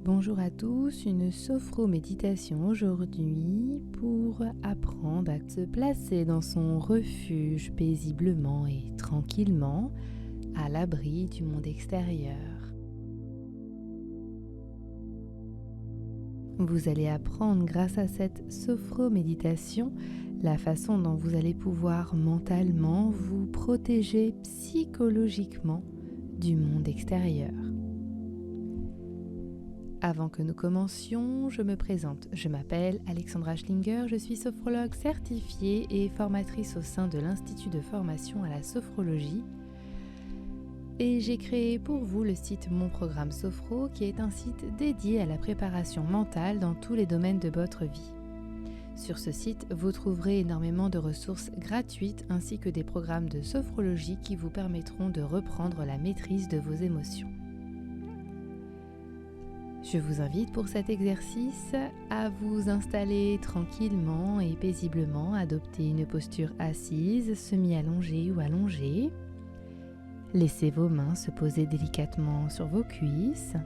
Bonjour à tous, une sophro-méditation aujourd'hui pour apprendre à se placer dans son refuge paisiblement et tranquillement à l'abri du monde extérieur. Vous allez apprendre grâce à cette sophro-méditation la façon dont vous allez pouvoir mentalement vous protéger psychologiquement du monde extérieur. Avant que nous commencions, je me présente. Je m'appelle Alexandra Schlinger, je suis sophrologue certifiée et formatrice au sein de l'Institut de formation à la sophrologie. Et j'ai créé pour vous le site Mon Programme Sophro, qui est un site dédié à la préparation mentale dans tous les domaines de votre vie. Sur ce site, vous trouverez énormément de ressources gratuites ainsi que des programmes de sophrologie qui vous permettront de reprendre la maîtrise de vos émotions. Je vous invite pour cet exercice à vous installer tranquillement et paisiblement, adopter une posture assise, semi-allongée ou allongée. Laissez vos mains se poser délicatement sur vos cuisses.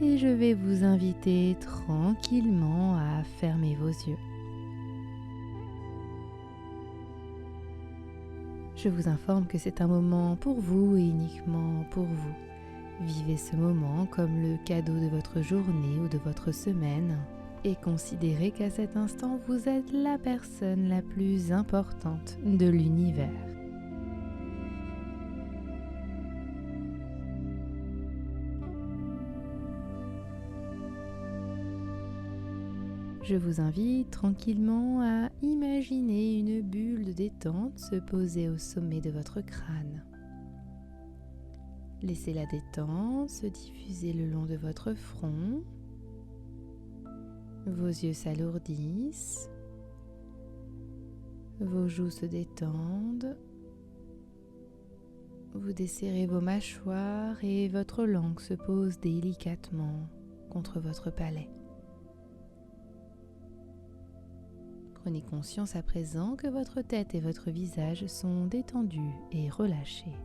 Et je vais vous inviter tranquillement à fermer vos yeux. Je vous informe que c'est un moment pour vous et uniquement pour vous. Vivez ce moment comme le cadeau de votre journée ou de votre semaine et considérez qu'à cet instant, vous êtes la personne la plus importante de l'univers. Je vous invite tranquillement à imaginer une bulle de détente se poser au sommet de votre crâne. Laissez la détente se diffuser le long de votre front. Vos yeux s'alourdissent. Vos joues se détendent. Vous desserrez vos mâchoires et votre langue se pose délicatement contre votre palais. Prenez conscience à présent que votre tête et votre visage sont détendus et relâchés.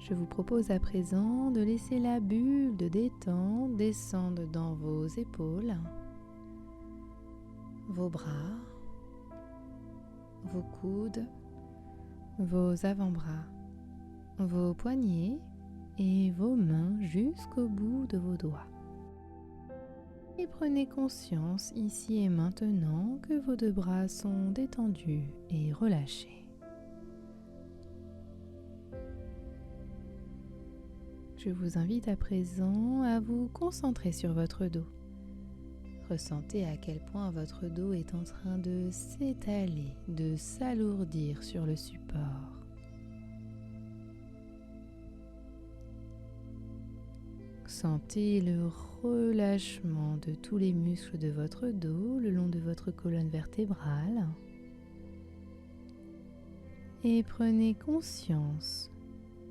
Je vous propose à présent de laisser la bulle de détente descendre dans vos épaules, vos bras, vos coudes, vos avant-bras, vos poignets et vos mains jusqu'au bout de vos doigts. Et prenez conscience ici et maintenant que vos deux bras sont détendus et relâchés. Je vous invite à présent à vous concentrer sur votre dos. Ressentez à quel point votre dos est en train de s'étaler, de s'alourdir sur le support. Sentez le relâchement de tous les muscles de votre dos le long de votre colonne vertébrale. Et prenez conscience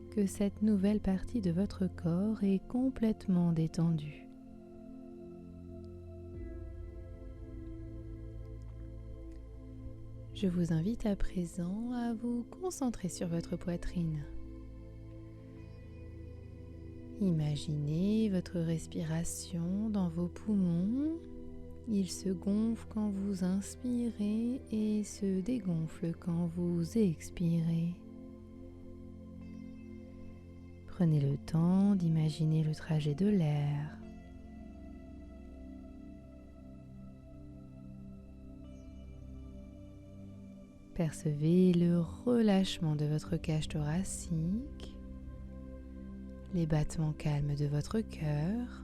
que cette nouvelle partie de votre corps est complètement détendue. Je vous invite à présent à vous concentrer sur votre poitrine. Imaginez votre respiration dans vos poumons. Ils se gonflent quand vous inspirez et se dégonflent quand vous expirez. Prenez le temps d'imaginer le trajet de l'air. Percevez le relâchement de votre cage thoracique, les battements calmes de votre cœur.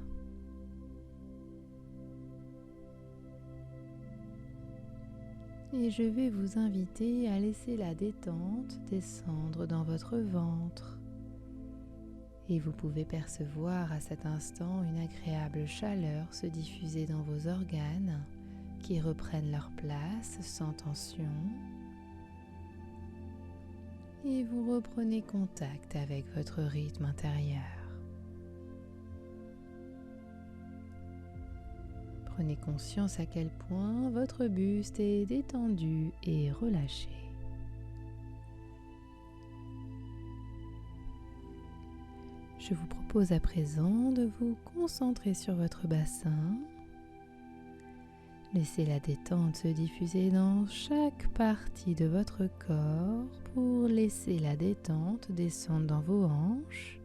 Et je vais vous inviter à laisser la détente descendre dans votre ventre. Et vous pouvez percevoir à cet instant une agréable chaleur se diffuser dans vos organes qui reprennent leur place sans tension. Et vous reprenez contact avec votre rythme intérieur. Prenez conscience à quel point votre buste est détendu et relâché. Je vous propose à présent de vous concentrer sur votre bassin. Laissez la détente se diffuser dans chaque partie de votre corps pour laisser la détente descendre dans vos hanches,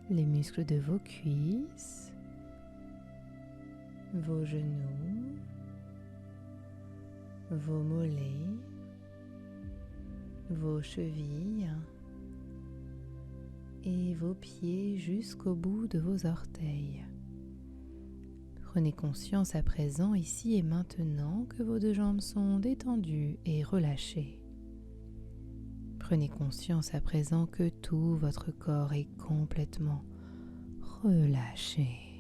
les muscles de vos cuisses, vos genoux, vos mollets, vos chevilles et vos pieds jusqu'au bout de vos orteils. Prenez conscience à présent, ici et maintenant, que vos deux jambes sont détendues et relâchées. Prenez conscience à présent que tout votre corps est complètement relâché.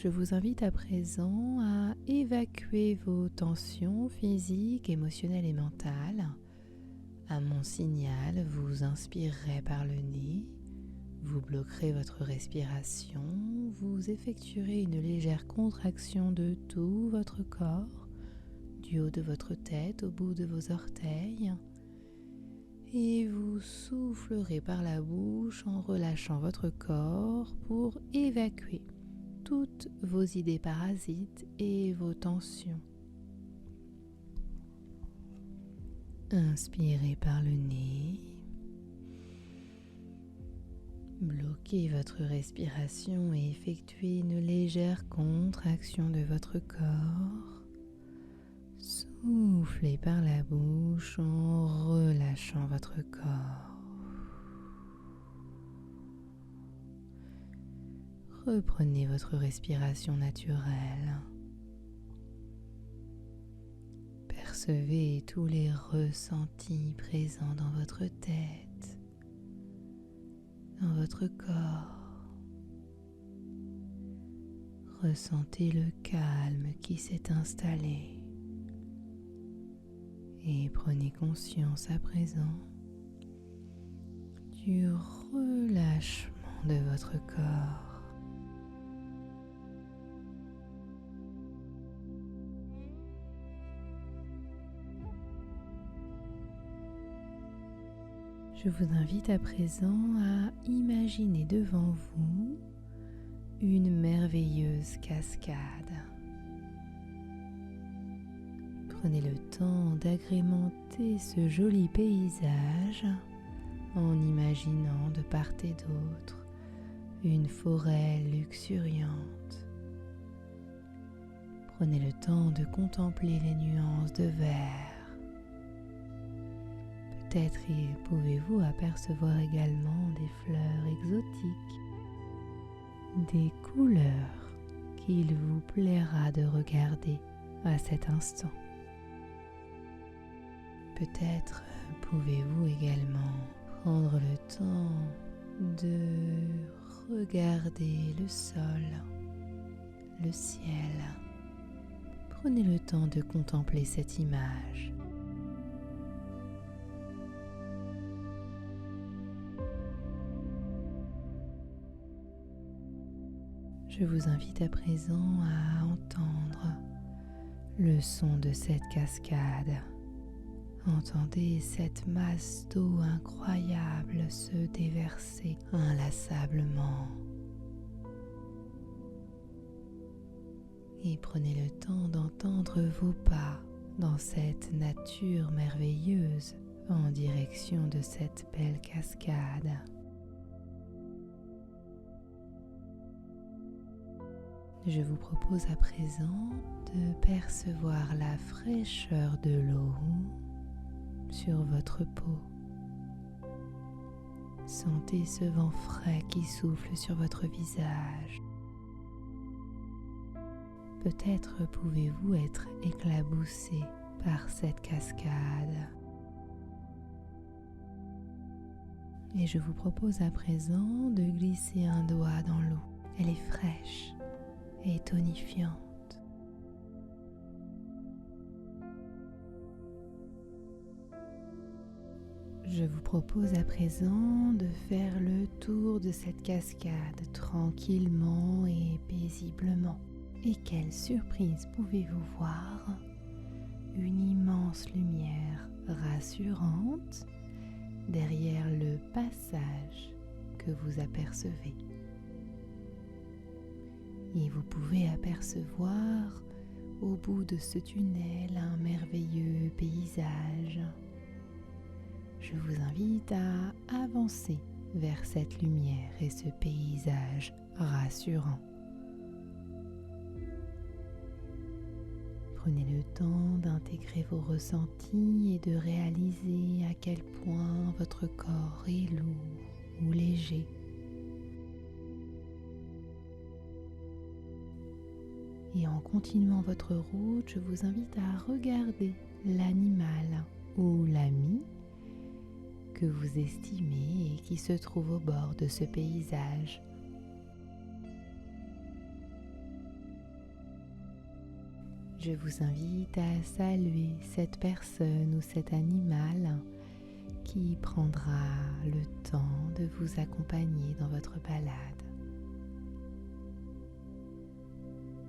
Je vous invite à présent à évacuer vos tensions physiques, émotionnelles et mentales. À mon signal, vous inspirerez par le nez, vous bloquerez votre respiration, vous effectuerez une légère contraction de tout votre corps, du haut de votre tête au bout de vos orteils, et vous soufflerez par la bouche en relâchant votre corps pour évacuer toutes vos idées parasites et vos tensions. Inspirez par le nez. Bloquez votre respiration et effectuez une légère contraction de votre corps. Soufflez par la bouche en relâchant votre corps. Reprenez votre respiration naturelle. Percevez tous les ressentis présents dans votre tête, dans votre corps. Ressentez le calme qui s'est installé et prenez conscience à présent du relâchement de votre corps. Je vous invite à présent à imaginer devant vous une merveilleuse cascade. Prenez le temps d'agrémenter ce joli paysage en imaginant de part et d'autre une forêt luxuriante. Prenez le temps de contempler les nuances de vert. Peut-être pouvez-vous apercevoir également des fleurs exotiques, des couleurs qu'il vous plaira de regarder à cet instant. Peut-être pouvez-vous également prendre le temps de regarder le sol, le ciel. Prenez le temps de contempler cette image. Je vous invite à présent à entendre le son de cette cascade. Entendez cette masse d'eau incroyable se déverser inlassablement. Et prenez le temps d'entendre vos pas dans cette nature merveilleuse en direction de cette belle cascade. Je vous propose à présent de percevoir la fraîcheur de l'eau sur votre peau. Sentez ce vent frais qui souffle sur votre visage. Peut-être pouvez-vous être éclaboussé par cette cascade. Et je vous propose à présent de glisser un doigt dans l'eau. Elle est fraîche et tonifiante. Je vous propose à présent de faire le tour de cette cascade tranquillement et paisiblement. Et quelle surprise pouvez-vous voir une immense lumière rassurante derrière le passage que vous apercevez. Et vous pouvez apercevoir au bout de ce tunnel un merveilleux paysage. Je vous invite à avancer vers cette lumière et ce paysage rassurant. Prenez le temps d'intégrer vos ressentis et de réaliser à quel point votre corps est lourd ou léger. Et en continuant votre route, je vous invite à regarder l'animal ou l'ami que vous estimez et qui se trouve au bord de ce paysage. Je vous invite à saluer cette personne ou cet animal qui prendra le temps de vous accompagner dans votre balade.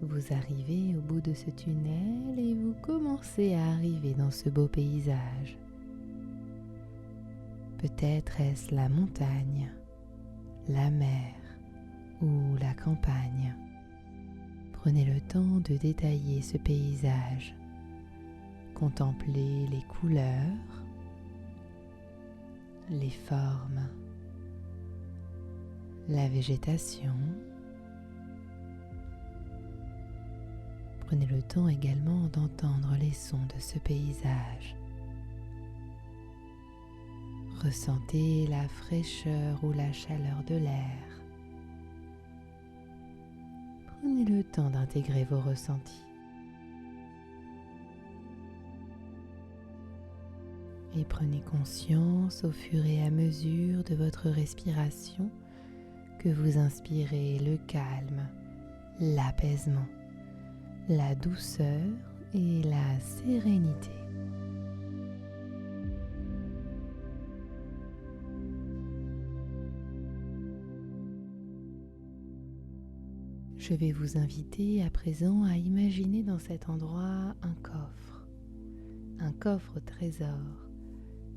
Vous arrivez au bout de ce tunnel et vous commencez à arriver dans ce beau paysage. Peut-être est-ce la montagne, la mer ou la campagne. Prenez le temps de détailler ce paysage. Contemplez les couleurs, les formes, la végétation. Prenez le temps également d'entendre les sons de ce paysage. Ressentez la fraîcheur ou la chaleur de l'air. Prenez le temps d'intégrer vos ressentis. Et prenez conscience au fur et à mesure de votre respiration que vous inspirez le calme, l'apaisement, la douceur et la sérénité. Je vais vous inviter à présent à imaginer dans cet endroit un coffre au trésor,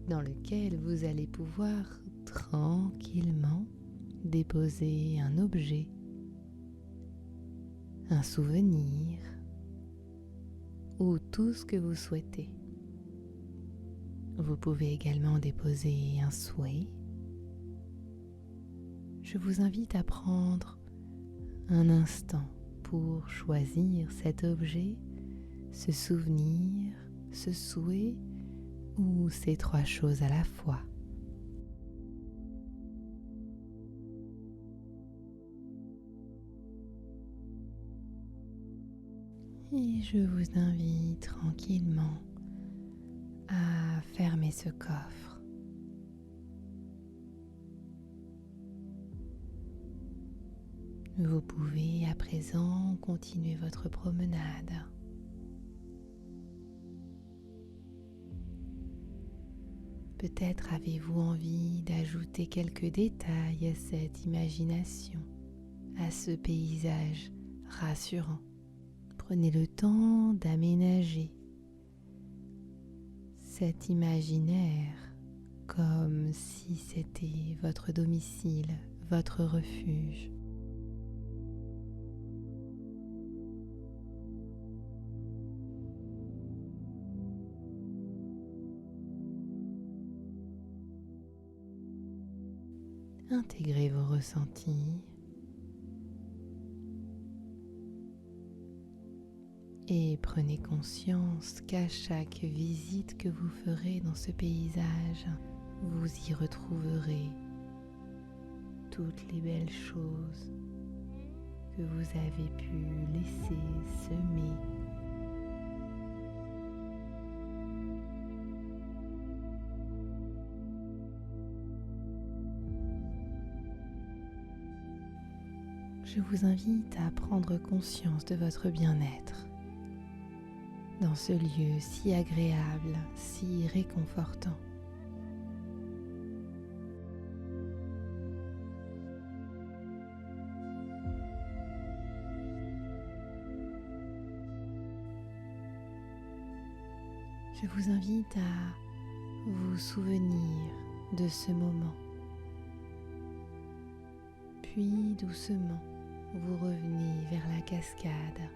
dans lequel vous allez pouvoir tranquillement déposer un objet, un souvenir ou tout ce que vous souhaitez. Vous pouvez également déposer un souhait. Je vous invite à prendre un instant pour choisir cet objet, ce souvenir, ce souhait ou ces trois choses à la fois. Et je vous invite tranquillement à fermer ce coffre. Vous pouvez à présent continuer votre promenade. Peut-être avez-vous envie d'ajouter quelques détails à cette imagination, à ce paysage rassurant. Prenez le temps d'aménager cet imaginaire comme si c'était votre domicile, votre refuge. Intégrez vos ressentis et prenez conscience qu'à chaque visite que vous ferez dans ce paysage, vous y retrouverez toutes les belles choses que vous avez pu laisser semer. Je vous invite à prendre conscience de votre bien-être dans ce lieu si agréable, si réconfortant. Je vous invite à vous souvenir de ce moment. Puis doucement, vous revenez vers la cascade.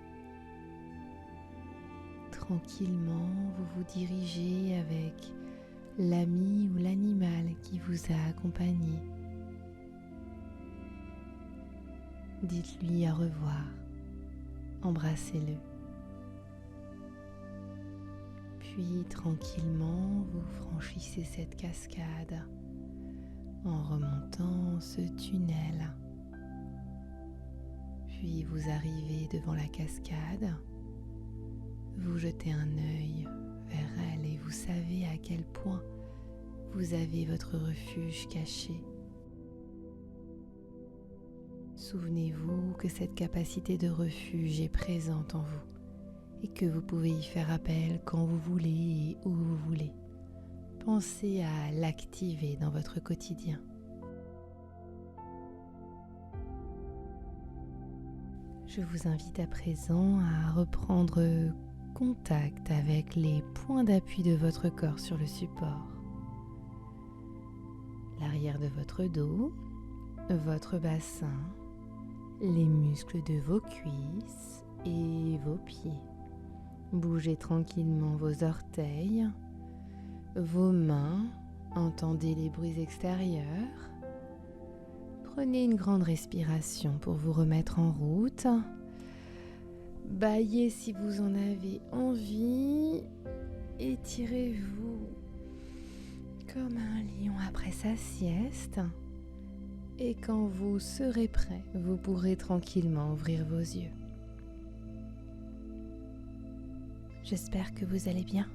Tranquillement, vous vous dirigez avec l'ami ou l'animal qui vous a accompagné. Dites-lui au revoir, embrassez-le. Puis tranquillement, vous franchissez cette cascade en remontant ce tunnel. Puis vous arrivez devant la cascade, vous jetez un œil vers elle et vous savez à quel point vous avez votre refuge caché. Souvenez-vous que cette capacité de refuge est présente en vous et que vous pouvez y faire appel quand vous voulez et où vous voulez. Pensez à l'activer dans votre quotidien. Je vous invite à présent à reprendre contact avec les points d'appui de votre corps sur le support. L'arrière de votre dos, votre bassin, les muscles de vos cuisses et vos pieds. Bougez tranquillement vos orteils, vos mains, entendez les bruits extérieurs. Prenez une grande respiration pour vous remettre en route. Bâillez si vous en avez envie. Étirez-vous comme un lion après sa sieste. Et quand vous serez prêt, vous pourrez tranquillement ouvrir vos yeux. J'espère que vous allez bien,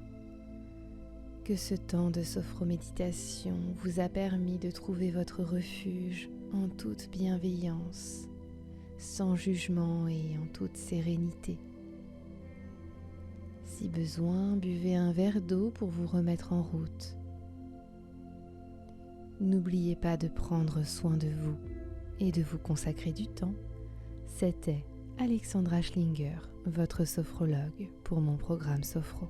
que ce temps de sophroméditation vous a permis de trouver votre refuge en toute bienveillance, sans jugement et en toute sérénité. Si besoin, buvez un verre d'eau pour vous remettre en route. N'oubliez pas de prendre soin de vous et de vous consacrer du temps. C'était Alexandra Schlinger, votre sophrologue pour mon programme Sophro.